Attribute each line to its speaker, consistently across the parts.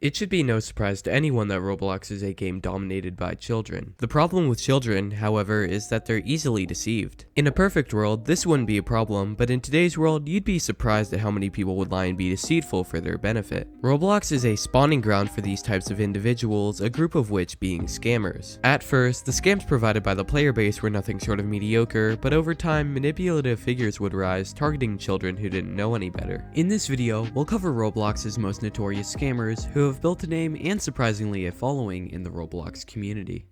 Speaker 1: It should be no surprise to anyone that Roblox is a game dominated by children. The problem with children, however, is that they're easily deceived. In a perfect world, this wouldn't be a problem, but in today's world, you'd be surprised at how many people would lie and be deceitful for their benefit. Roblox is a spawning ground for these types of individuals, a group of which being scammers. At first, the scams provided by the player base were nothing short of mediocre, but over time, manipulative figures would rise, targeting children who didn't know any better. In this video, we'll cover Roblox's most notorious scammers who have built a name and surprisingly a following in the Roblox community.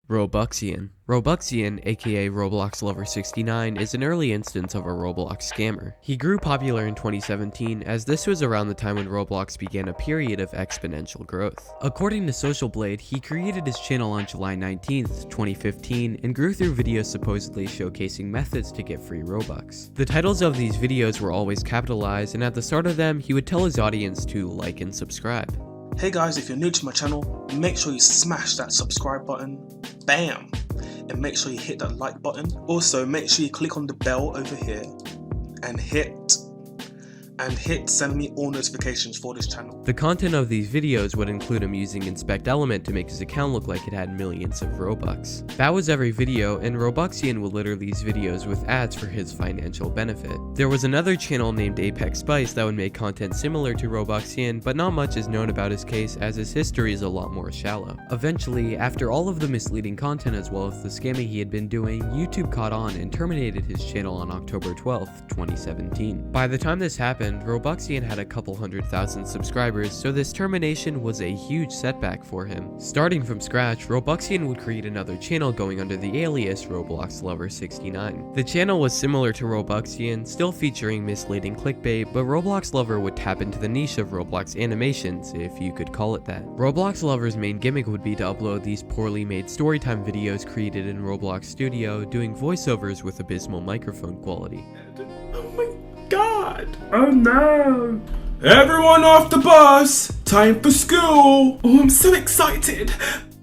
Speaker 1: Robuxian. Robuxian, aka Roblox Lover 69, is an early instance of a Roblox scammer. He grew popular in 2017 as this was around the time when Roblox began a period of exponential growth. According to Social Blade, he created his channel on July 19th, 2015 and grew through videos supposedly showcasing methods to get free Robux. The titles of these videos were always capitalized, and at the start of them, he would tell his audience to like and subscribe.
Speaker 2: Hey guys, if you're new to my channel, make sure you smash that subscribe button, bam, and make sure you hit that like button. Also, make sure you click on the bell over here and hit send me all notifications for this channel.
Speaker 1: The content of these videos would include him using Inspect Element to make his account look like it had millions of Robux. That was every video, and Robuxian would litter these videos with ads for his financial benefit. There was another channel named Apex Spice that would make content similar to Robuxian, but not much is known about his case as his history is a lot more shallow. Eventually, after all of the misleading content as well as the scamming he had been doing, YouTube caught on and terminated his channel on October 12th, 2017. By the time this happened, Robuxian had a couple 100,000 subscribers, so this termination was a huge setback for him. Starting from scratch, Robuxian would create another channel going under the alias Roblox Lover 69. The channel was similar to Robuxian, still featuring misleading clickbait, but Roblox Lover would tap into the niche of Roblox animations, if you could call it that. Roblox Lover's main gimmick would be to upload these poorly made storytime videos created in Roblox Studio, doing voiceovers with abysmal microphone quality.
Speaker 3: Oh my God! Oh no! Everyone off the bus! Time for school! Oh, I'm so excited!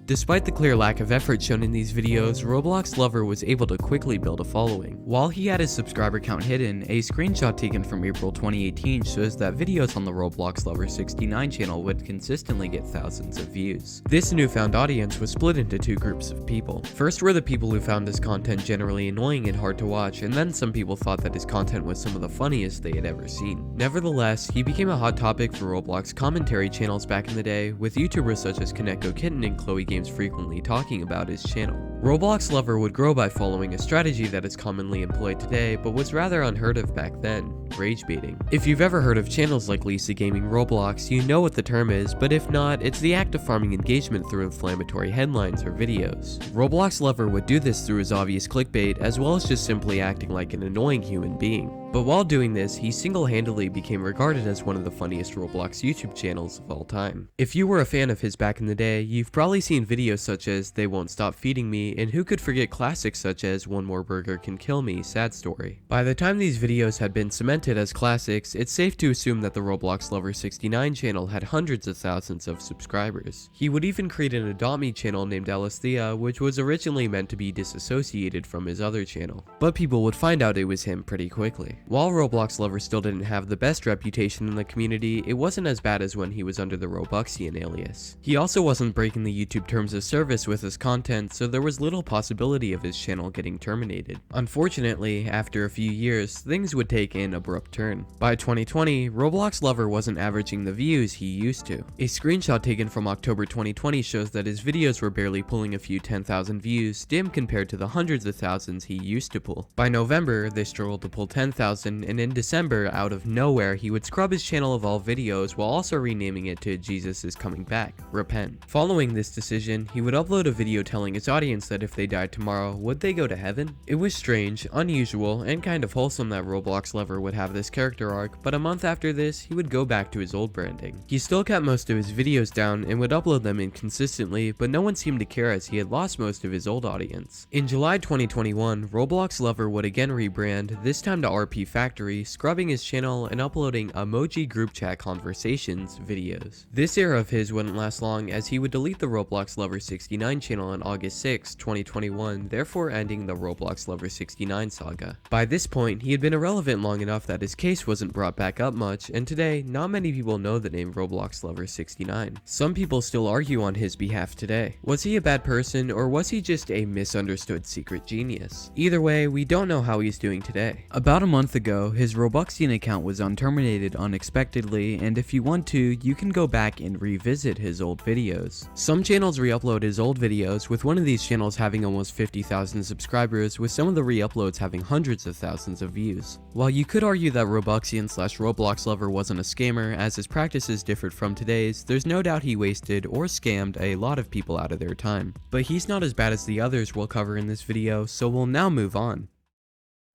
Speaker 1: Despite the clear lack of effort shown in these videos, Roblox Lover was able to quickly build a following. While he had his subscriber count hidden, a screenshot taken from April 2018 shows that videos on the Roblox Lover 69 channel would consistently get thousands of views. This newfound audience was split into two groups of people. First were the people who found his content generally annoying and hard to watch, and then some people thought that his content was some of the funniest they had ever seen. Nevertheless, he became a hot topic for Roblox commentary channels back in the day, with YouTubers such as Kaneko Kitten and Chloe Games frequently talking about his channel. Roblox Lover would grow by following a strategy that is commonly employed today, but was rather unheard of back then: rage baiting. If you've ever heard of channels like Lisa Gaming Roblox, you know what the term is, but if not, it's the act of farming engagement through inflammatory headlines or videos. Roblox Lover would do this through his obvious clickbait, as well as just simply acting like an annoying human being. But while doing this, he single-handedly became regarded as one of the funniest Roblox YouTube channels of all time. If you were a fan of his back in the day, you've probably seen videos such as They Won't Stop Feeding Me, and who could forget classics such as One More Burger Can Kill Me, Sad Story. By the time these videos had been cemented as classics, it's safe to assume that the Roblox Lover 69 channel had hundreds of thousands of subscribers. He would even create an Adopt Me channel named Alisthea, which was originally meant to be disassociated from his other channel. But people would find out it was him pretty quickly. While Roblox Lover still didn't have the best reputation in the community, it wasn't as bad as when he was under the Robuxian alias. He also wasn't breaking the YouTube terms of service with his content, so there was little possibility of his channel getting terminated. Unfortunately, after a few years, things would take an abrupt turn. By 2020, Roblox Lover wasn't averaging the views he used to. A screenshot taken from October 2020 shows that his videos were barely pulling a few 10,000 views, dim compared to the hundreds of thousands he used to pull. By November, they struggled to pull 10,000, and in December, out of nowhere, he would scrub his channel of all videos while also renaming it to Jesus is Coming Back, Repent. Following this decision, he would upload a video telling his audience that if they died tomorrow, would they go to heaven? It was strange, unusual, and kind of wholesome that Roblox Lover would have this character arc, but a month after this, he would go back to his old branding. He still kept most of his videos down and would upload them inconsistently, but no one seemed to care as he had lost most of his old audience. In July 2021, Roblox Lover would again rebrand, this time to RP Factory, scrubbing his channel and uploading emoji group chat conversations videos. This era of his wouldn't last long, as he would delete the Roblox Lover 69 channel on August 6, 2021, therefore ending the Roblox Lover 69 saga. By this point, he had been irrelevant long enough enough that his case wasn't brought back up much, and today, not many people know the name Roblox Lover 69. Some people still argue on his behalf today. Was he a bad person, or was he just a misunderstood secret genius? Either way, we don't know how he's doing today. About a month ago, his Robuxian account was unterminated unexpectedly, and if you want to, you can go back and revisit his old videos. Some channels re-upload his old videos, with one of these channels having almost 50,000 subscribers, with some of the re-uploads having hundreds of thousands of views. While you could argue that Robuxian/Roblox Lover wasn't a scammer, as his practices differed from today's, there's no doubt he wasted or scammed a lot of people out of their time. But he's not as bad as the others we'll cover in this video, so we'll now move on.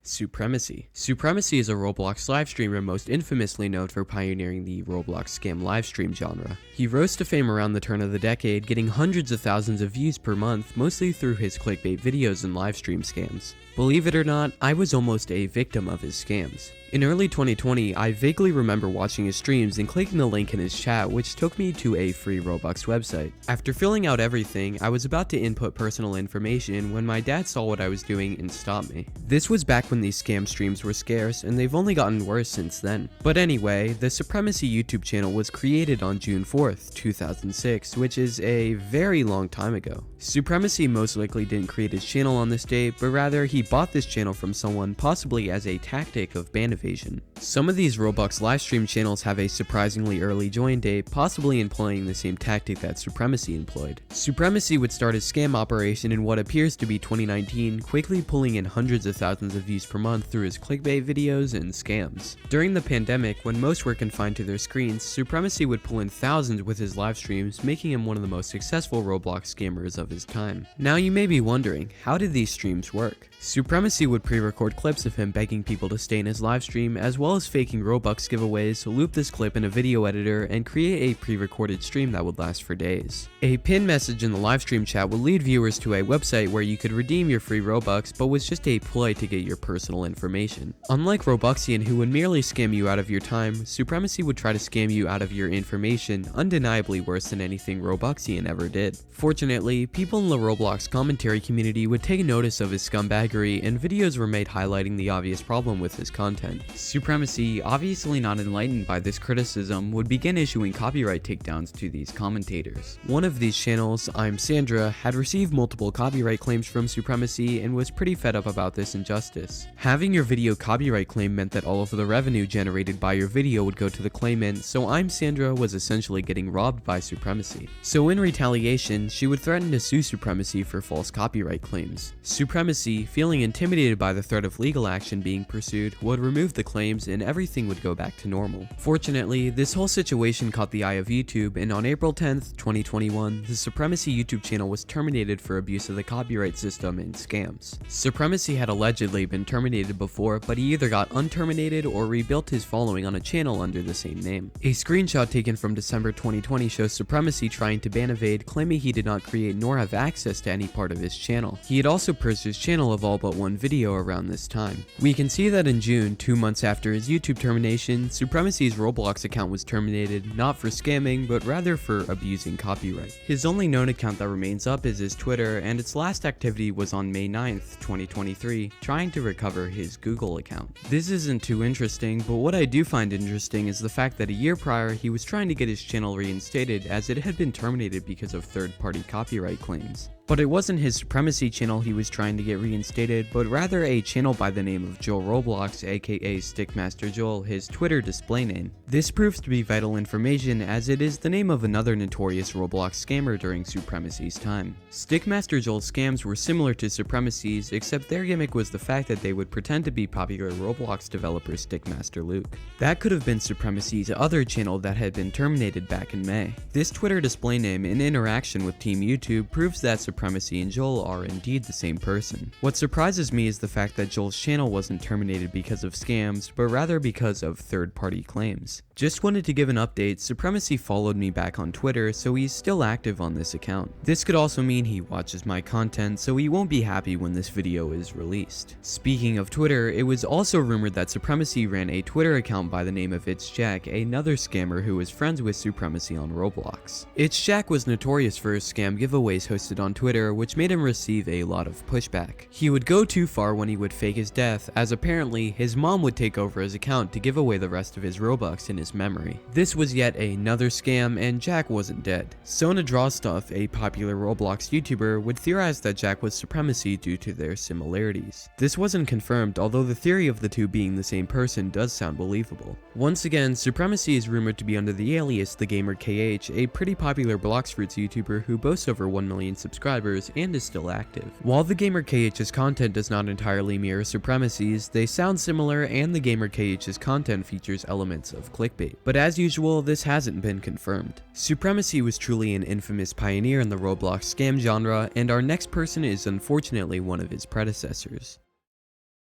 Speaker 1: Supremacy. Supremacy is a Roblox live streamer most infamously known for pioneering the Roblox scam livestream genre. He rose to fame around the turn of the decade, getting hundreds of thousands of views per month, mostly through his clickbait videos and livestream scams. Believe it or not, I was almost a victim of his scams. In early 2020, I vaguely remember watching his streams and clicking the link in his chat, which took me to a free Robux website. After filling out everything, I was about to input personal information when my dad saw what I was doing and stopped me. This was back when these scam streams were scarce, and they've only gotten worse since then. But anyway, the Supremacy YouTube channel was created on June 4th, 2006, which is a very long time ago. Supremacy most likely didn't create his channel on this date, but rather he bought this channel from someone, possibly as a tactic of ban evasion. Some of these Roblox livestream channels have a surprisingly early join date, possibly employing the same tactic that Supremacy employed. Supremacy would start his scam operation in what appears to be 2019, quickly pulling in hundreds of thousands of views per month through his clickbait videos and scams. During the pandemic, when most were confined to their screens, Supremacy would pull in thousands with his live streams, making him one of the most successful Roblox scammers of his time. Now you may be wondering, how did these streams work? Supremacy would pre-record clips of him begging people to stay in his live stream, as well as faking Robux giveaways, loop this clip in a video editor, and create a pre-recorded stream that would last for days. A pinned message in the live stream chat would lead viewers to a website where you could redeem your free Robux, but was just a ploy to get your personal information. Unlike Robuxian, who would merely scam you out of your time, Supremacy would try to scam you out of your information, undeniably worse than anything Robuxian ever did. Fortunately, people in the Roblox commentary community would take notice of his scumbag, and videos were made highlighting the obvious problem with his content. Supremacy, obviously not enlightened by this criticism, would begin issuing copyright takedowns to these commentators. One of these channels, I'm Sandra, had received multiple copyright claims from Supremacy and was pretty fed up about this injustice. Having your video copyright claim meant that all of the revenue generated by your video would go to the claimant, so I'm Sandra was essentially getting robbed by Supremacy. So in retaliation, she would threaten to sue Supremacy for false copyright claims. Supremacy, feeling intimidated by the threat of legal action being pursued, would remove the claims and everything would go back to normal. Fortunately, this whole situation caught the eye of YouTube, and on April 10th, 2021, the Supremacy YouTube channel was terminated for abuse of the copyright system and scams. Supremacy had allegedly been terminated before, but he either got unterminated or rebuilt his following on a channel under the same name. A screenshot taken from December 2020 shows Supremacy trying to ban evade, claiming he did not create nor have access to any part of his channel. He had also purged his channel of all but one video around this time. We can see that in June, 2 months after his YouTube termination, Supremacy's Roblox account was terminated, not for scamming, but rather for abusing copyright. His only known account that remains up is his Twitter, and its last activity was on May 9th, 2023, trying to recover his Google account. This isn't too interesting, but what I do find interesting is the fact that a year prior, he was trying to get his channel reinstated as it had been terminated because of third-party copyright claims. But it wasn't his Supremacy channel he was trying to get reinstated, but rather a channel by the name of Joel Roblox, aka Stickmaster Joel, his Twitter display name. This proves to be vital information as it is the name of another notorious Roblox scammer during Supremacy's time. Stickmaster Joel's scams were similar to Supremacy's, except their gimmick was the fact that they would pretend to be popular Roblox developer Stickmaster Luke. That could have been Supremacy's other channel that had been terminated back in May. This Twitter display name in interaction with Team YouTube proves that Supremacy and Joel are indeed the same person. What surprises me is the fact that Joel's channel wasn't terminated because of scams, but rather because of third-party claims. Just wanted to give an update, Supremacy followed me back on Twitter, so he's still active on this account. This could also mean he watches my content, so he won't be happy when this video is released. Speaking of Twitter, it was also rumored that Supremacy ran a Twitter account by the name of It's Jack, another scammer who was friends with Supremacy on Roblox. It's Jack was notorious for his scam giveaways hosted on Twitter Twitter, which made him receive a lot of pushback. He would go too far when he would fake his death, as apparently his mom would take over his account to give away the rest of his Robux in his memory. This was yet another scam, and Jack wasn't dead. Sona Drawstuff, a popular Roblox YouTuber, would theorize that Jack was Supremacy due to their similarities. This wasn't confirmed, although the theory of the two being the same person does sound believable. Once again, Supremacy is rumored to be under the alias The Gamer KH, a pretty popular Bloxfruits YouTuber who boasts over 1 million subscribers and is still active. While The Gamer KH's content does not entirely mirror Supremacy's, they sound similar, and The Gamer KH's content features elements of clickbait. But as usual, this hasn't been confirmed. Supremacy was truly an infamous pioneer in the Roblox scam genre, and our next person is unfortunately one of his predecessors.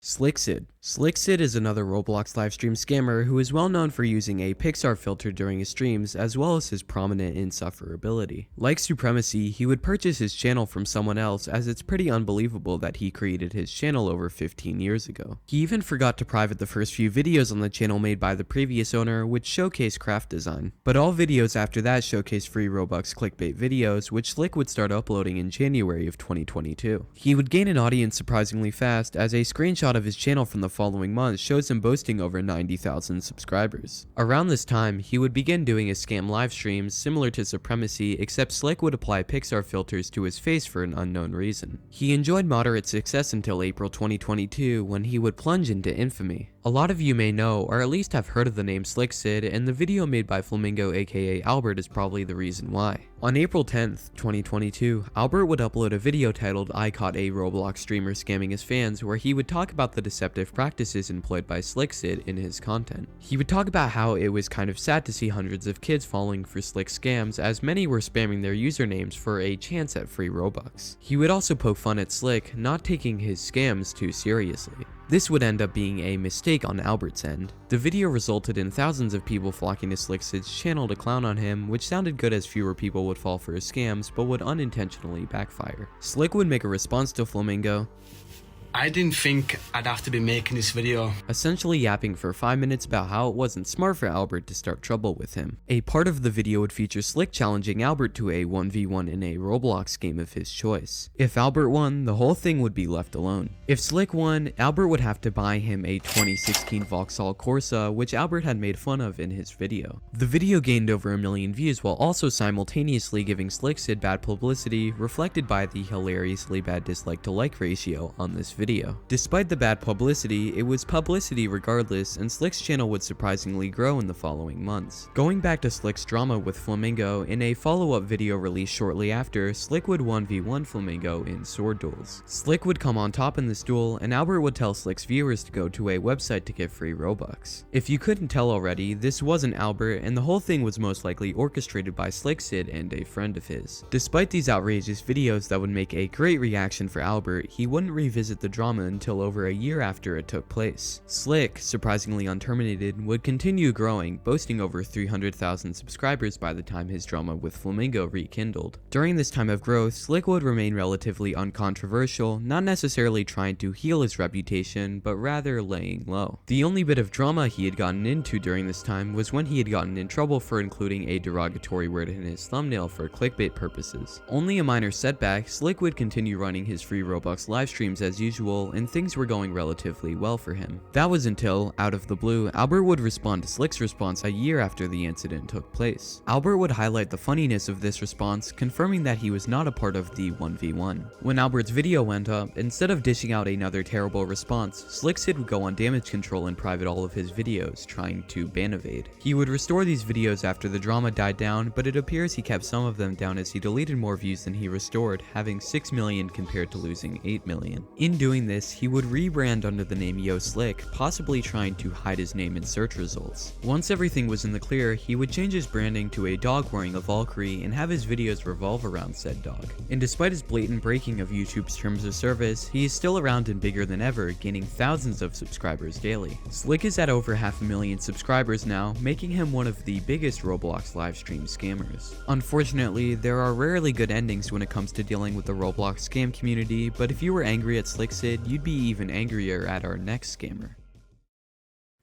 Speaker 1: Slickit. Slickit is another Roblox livestream scammer who is well known for using a Pixar filter during his streams, as well as his prominent insufferability. Like Supremacy, he would purchase his channel from someone else, as it's pretty unbelievable that he created his channel over 15 years ago. He even forgot to private the first few videos on the channel made by the previous owner, which showcased craft design. But all videos after that showcased free Robux clickbait videos, which Slick would start uploading in January of 2022. He would gain an audience surprisingly fast, as a screenshot of his channel from the following month shows him boasting over 90,000 subscribers. Around this time, he would begin doing his scam live streams similar to Supremacy, except Slick would apply Pixar filters to his face for an unknown reason. He enjoyed moderate success until April 2022, when he would plunge into infamy. A lot of you may know, or at least have heard of the name Slickit, and the video made by Flamingo aka Albert is probably the reason why. On April 10th, 2022, Albert would upload a video titled "I Caught a Roblox Streamer Scamming His Fans," where he would talk about the deceptive practices employed by Slickit in his content. He would talk about how it was kind of sad to see hundreds of kids falling for Slick scams, as many were spamming their usernames for a chance at free Robux. He would also poke fun at Slick, not taking his scams too seriously. This would end up being a mistake on Albert's end. The video resulted in thousands of people flocking to Slickit's channel to clown on him, which sounded good as fewer people would fall for his scams, but would unintentionally backfire. Slick would make a response to Flamingo,
Speaker 4: "I didn't think I'd have to be making this video,"
Speaker 1: essentially yapping for 5 minutes about how it wasn't smart for Albert to start trouble with him. A part of the video would feature Slick challenging Albert to a 1v1 in a Roblox game of his choice. If Albert won, the whole thing would be left alone. If Slick won, Albert would have to buy him a 2016 Vauxhall Corsa, which Albert had made fun of in his video. The video gained over 1 million views while also simultaneously giving Slickit bad publicity, reflected by the hilariously bad dislike to like ratio on this video. Despite the bad publicity, it was publicity regardless, and Slick's channel would surprisingly grow in the following months. Going back to Slick's drama with Flamingo, in a follow-up video released shortly after, Slick would 1v1 Flamingo in sword duels. Slick would come on top in this duel, and Albert would tell Slick's viewers to go to a website to get free Robux. If you couldn't tell already, this wasn't Albert, and the whole thing was most likely orchestrated by Slickit and a friend of his. Despite these outrageous videos that would make a great reaction for Albert, he wouldn't revisit the drama until over a year after it took place. Slick, surprisingly unterminated, would continue growing, boasting over 300,000 subscribers by the time his drama with Flamingo rekindled. During this time of growth, Slick would remain relatively uncontroversial, not necessarily trying to heal his reputation, but rather laying low. The only bit of drama he had gotten into during this time was when he had gotten in trouble for including a derogatory word in his thumbnail for clickbait purposes. Only a minor setback, Slick would continue running his free Robux live streams as usual, and things were going relatively well for him. That was until, out of the blue, Albert would respond to Slick's response a year after the incident took place. Albert would highlight the funniness of this response, confirming that he was not a part of the 1v1. When Albert's video went up, instead of dishing out another terrible response, Slickit would go on damage control and private all of his videos, trying to ban evade. He would restore these videos after the drama died down, but it appears he kept some of them down as he deleted more views than he restored, having 6 million compared to losing 8 million. In doing this, he would rebrand under the name Yo Slick, possibly trying to hide his name in search results. Once everything was in the clear, he would change his branding to a dog wearing a Valkyrie and have his videos revolve around said dog. And despite his blatant breaking of YouTube's terms of service, he is still around and bigger than ever, gaining thousands of subscribers daily. Slick is at over 500,000 subscribers now, making him one of the biggest Roblox livestream scammers. Unfortunately, there are rarely good endings when it comes to dealing with the Roblox scam community, but if you were angry at Slickit, you'd be even angrier at our next scammer.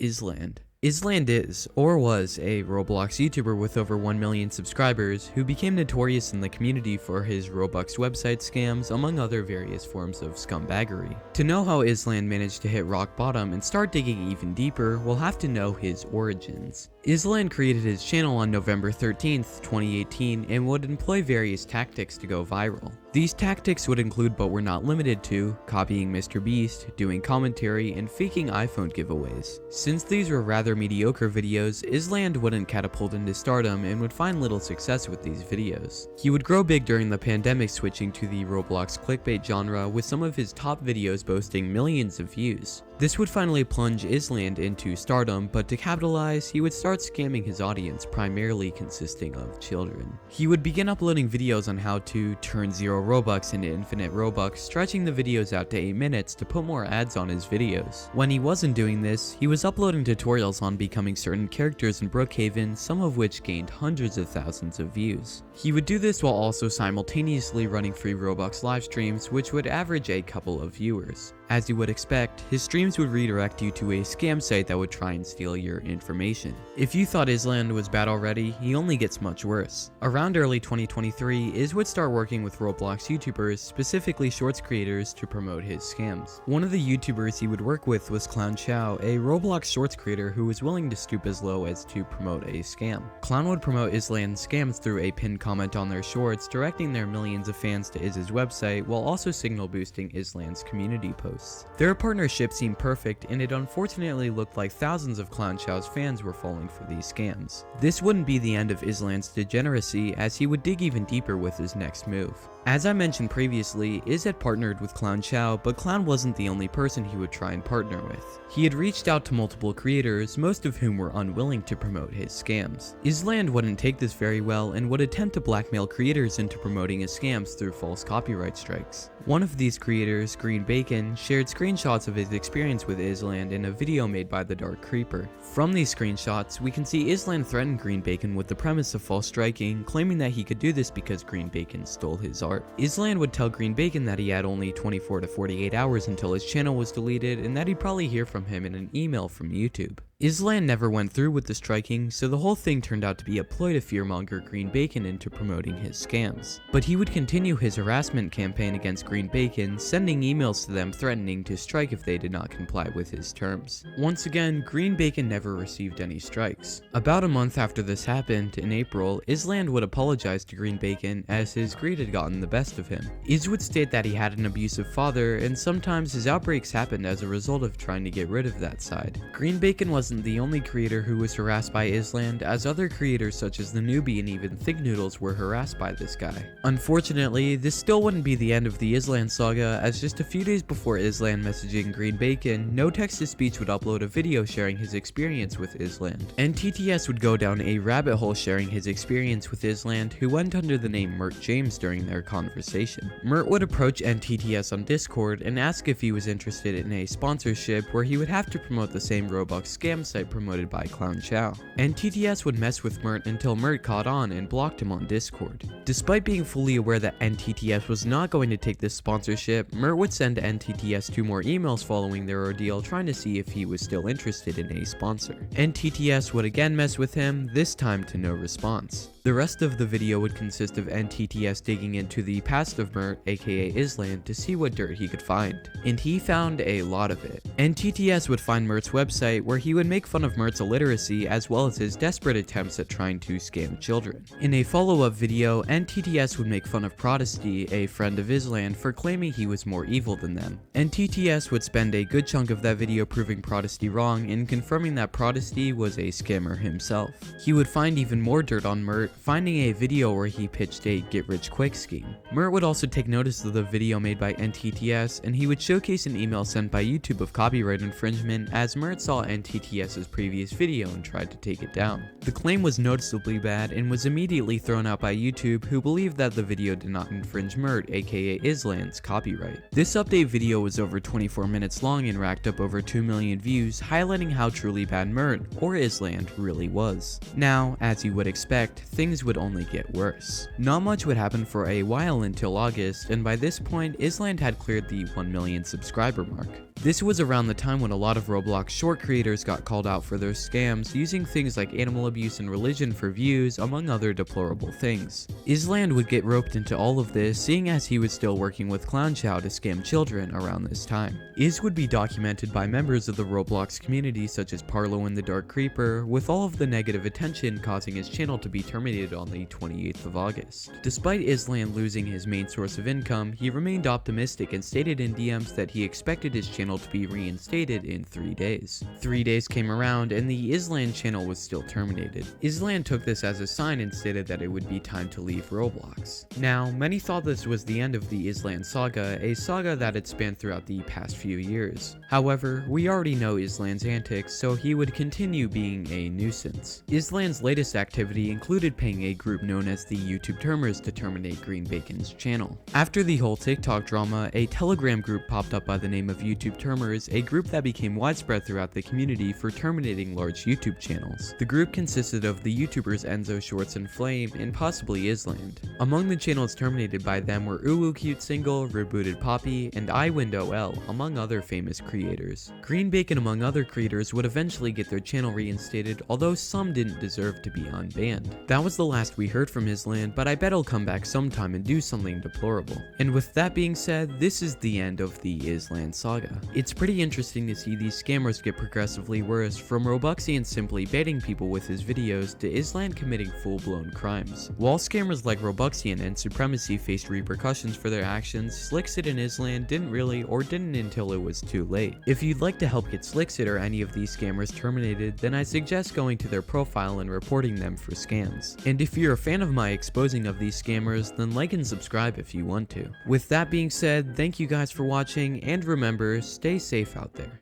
Speaker 1: Izzland. Izzland is, or was, a Roblox YouTuber with over 1 million subscribers who became notorious in the community for his Robux website scams, among other various forms of scumbaggery. To know how Izzland managed to hit rock bottom and start digging even deeper, we'll have to know his origins. Izzland created his channel on November 13th, 2018 and would employ various tactics to go viral. These tactics would include, but were not limited to, copying Mr. Beast, doing commentary, and faking iPhone giveaways. Since these were rather mediocre videos, Izzland wouldn't catapult into stardom and would find little success with these videos. He would grow big during the pandemic, switching to the Roblox clickbait genre, with some of his top videos boasting millions of views. This would finally plunge Izzland into stardom, but to capitalize, he would start scamming his audience, primarily consisting of children. He would begin uploading videos on how to turn 0 Robux into infinite Robux, stretching the videos out to 8 minutes to put more ads on his videos. When he wasn't doing this, he was uploading tutorials on becoming certain characters in Brookhaven, some of which gained hundreds of thousands of views. He would do this while also simultaneously running free Robux live streams, which would average a couple of viewers. As you would expect, his streams would redirect you to a scam site that would try and steal your information. If you thought Izzland was bad already, he only gets much worse. Around early 2023, Izz would start working with Roblox YouTubers, specifically shorts creators, to promote his scams. One of the YouTubers he would work with was Clown Chow, a Roblox shorts creator who was willing to stoop as low as to promote a scam. Clown would promote Izzland's scams through a pinned comment on their shorts, directing their millions of fans to Izz's website, while also signal boosting Izzland's community posts. Their partnership seemed perfect, and it unfortunately looked like thousands of Clown Chow's fans were falling for these scams. This wouldn't be the end of Izzland's degeneracy, as he would dig even deeper with his next move. As I mentioned previously, Izz had partnered with Clown Chow, but Clown wasn't the only person he would try and partner with. He had reached out to multiple creators, most of whom were unwilling to promote his scams. Izzland wouldn't take this very well and would attempt to blackmail creators into promoting his scams through false copyright strikes. One of these creators, Green Bacon, shared screenshots of his experience with Izzland in a video made by the Dark Creeper. From these screenshots, we can see Izzland threaten Green Bacon with the premise of false striking, claiming that he could do this because Green Bacon stole his art. Izzland would tell Green Bacon that he had only 24 to 48 hours until his channel was deleted, and that he'd probably hear from him in an email from YouTube. Izzland never went through with the striking, so the whole thing turned out to be a ploy to fearmonger Green Bacon into promoting his scams. But he would continue his harassment campaign against Green Bacon, sending emails to them threatening to strike if they did not comply with his terms. Once again, Green Bacon never received any strikes. About a month after this happened, in April, Izzland would apologize to Green Bacon as his greed had gotten the best of him. Izz would state that he had an abusive father, and sometimes his outbreaks happened as a result of trying to get rid of that side. Green Bacon wasn't the only creator who was harassed by Izzland, as other creators such as the Newbie and even Thick Noodles were harassed by this guy. Unfortunately, this still wouldn't be the end of the Izzland saga, as just a few days before Izzland messaging Green Bacon, No Text to Speech would upload a video sharing his experience with Izzland. NTTS would go down a rabbit hole sharing his experience with Izzland, who went under the name Mert James during their conversation. Mert would approach NTTS on Discord and ask if he was interested in a sponsorship where he would have to promote the same Robux scam site promoted by Clown Chow. NTTS would mess with Mert until Mert caught on and blocked him on Discord. Despite being fully aware that NTTS was not going to take this sponsorship, Mert would send NTTS 2 more emails following their ordeal, trying to see if he was still interested in a sponsor. NTTS would again mess with him, this time to no response. The rest of the video would consist of NTTS digging into the past of Mert, aka Izzland, to see what dirt he could find. And he found a lot of it. NTTS would find Mert's website, where he would make fun of Mert's illiteracy as well as his desperate attempts at trying to scam children. In a follow-up video, NTTS would make fun of Prodigy, a friend of Izzland, for claiming he was more evil than them. NTTS would spend a good chunk of that video proving Prodigy wrong and confirming that Prodigy was a scammer himself. He would find even more dirt on Mert, finding a video where he pitched a get-rich-quick scheme. Mert would also take notice of the video made by NTTS, and he would showcase an email sent by YouTube of copyright infringement, as Mert saw NTTS's previous video and tried to take it down. The claim was noticeably bad and was immediately thrown out by YouTube, who believed that the video did not infringe Mert, aka Izzland's, copyright. This update video was over 24 minutes long and racked up over 2 million views, highlighting how truly bad Mert, or Izzland, really was. Now, as you would expect, things would only get worse. Not much would happen for a while until August, and by this point, Izzland had cleared the 1 million subscriber mark. This was around the time when a lot of Roblox short creators got called out for their scams, using things like animal abuse and religion for views, among other deplorable things. Izzland would get roped into all of this, seeing as he was still working with Clown Chow to scam children around this time. Izz would be documented by members of the Roblox community such as Parlo and the Dark Creeper, with all of the negative attention causing his channel to be terminated on the 28th of August. Despite Izzland losing his main source of income, he remained optimistic and stated in DMs that he expected his channel to be reinstated in 3 days. 3 days came around and the Izzland channel was still terminated. Izzland took this as a sign and stated that it would be time to leave Roblox. Now, many thought this was the end of the Izzland saga, a saga that had spanned throughout the past few years. However, we already know Izzland's antics, so he would continue being a nuisance. Izzland's latest activity included paying a group known as the YouTube Termers to terminate Green Bacon's channel. After the whole TikTok drama, a Telegram group popped up by the name of YouTube Termers, a group that became widespread throughout the community for terminating large YouTube channels. The group consisted of the YouTubers Enzo, Shorts, and Flame, and possibly Izzland. Among the channels terminated by them were Uwu Cute Single, Rebooted Poppy, and iWindow among other famous creators. Green Bacon, among other creators, would eventually get their channel reinstated, although some didn't deserve to be unbanned. That was the last we heard from Izzland, but I bet he'll come back sometime and do something deplorable. And with that being said, this is the end of the Izzland saga. It's pretty interesting to see these scammers get progressively worse, from Robuxian simply baiting people with his videos to Izzland committing full-blown crimes. While scammers like Robuxian and Supremacy faced repercussions for their actions, Slickit and Izzland didn't really, or didn't until it was too late. If you'd like to help get Slickit or any of these scammers terminated, then I suggest going to their profile and reporting them for scams. And if you're a fan of my exposing of these scammers, then like and subscribe if you want to. With that being said, thank you guys for watching, and remember, stay safe out there.